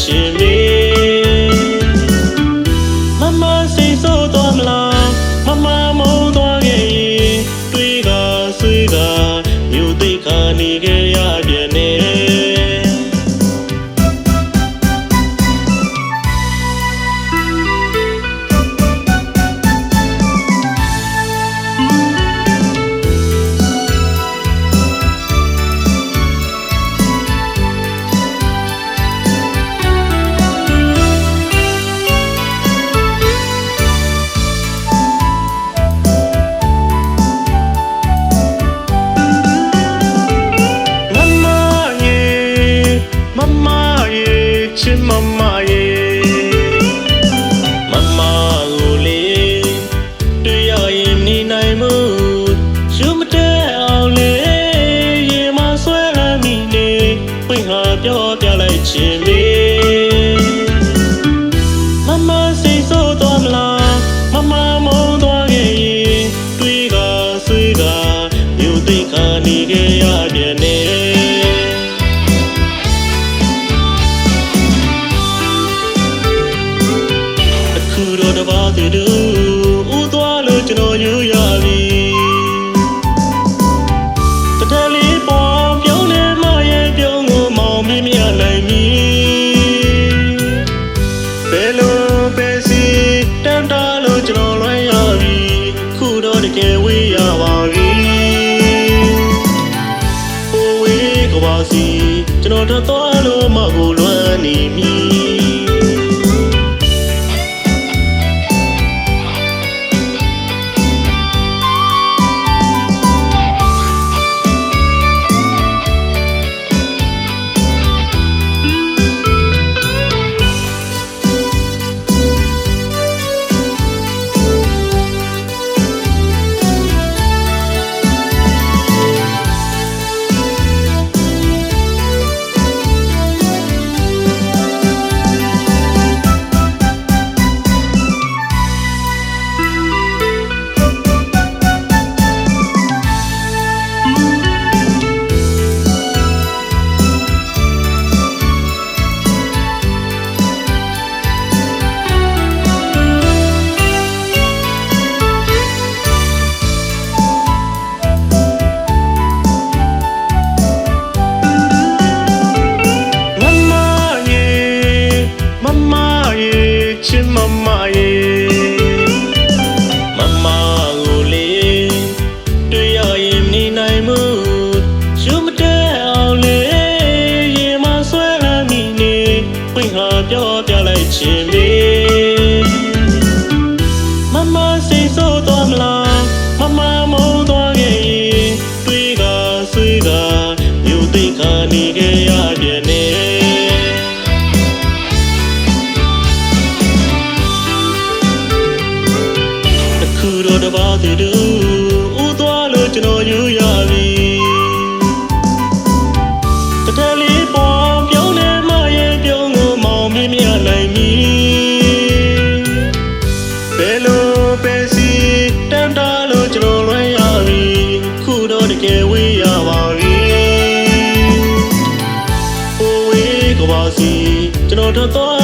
ခြင်းမေမမစိတ်ဆိုးသွားမလားမမမုန်းသွားခဲ့ရင်တွေးကဆွေးကမြို့သိခါနေခဲ့ရပြန်နေချစ်မမရဲ့မမကိုလေတွေ့ရရင်နေနိုင်မှုရှုမတဲ့အောင်လေရေမဆွဲရမိနေပွင့်ဟာပြောပြလိုက်ခြင်းလေမမစိတ်ဆိုးသွားမလားမမမုန်းသွားခဲ့ရင်တွေးကဆွေးကမြို့သိခါနေခဲ့ရပြန်နေတပါးသူတို့ဦးသွားလို့ကျွန်တော်ယူရပြီတထလေးပေါ်ပြုံးနေမရဲ့ပြုံးကိုမောင်မင်းမြနိုင်မည်ဘယ်လိုပဲစီတန်တာလို့ကျွန်တော်လွှဲရပြီခုတော့တကယ်ဝေးရပါပြီဟိုဝေးကပါစီကျွန်တော်သွားလို့မကိုလွှမ်းနေမည်ချစ်မမရဲ့မမကိုလေတွေ့ရရင်နေနိုင်မှုရှုမတဲ့အောင်လေရေမဆွဲရမိနေပွင့်ဟာပြောပြလိုက်ခြင်းမေမမစိတ်ဆိုးသွားမလားမမမုန်းသွားခဲ့ရင်တွေးကဆွေးကမြို့သိခါနေခဲ့ရပြန်နေတပါးသူတို့ဦးသွားလို့ကျွန်တော်ယူရပြီတထလေးပေါ်ပြုံးနေမရဲ့ပြုံးကိုမောင်မင်းမြနိုင်မည်ဘယ်လိုပဲစီတန်တာလို့ကျွန်တော်လွှဲရပြီခုတော့တကယ်ဝေးရပါပြီဟိုဝေးကပါစီကျွန်တော်သွား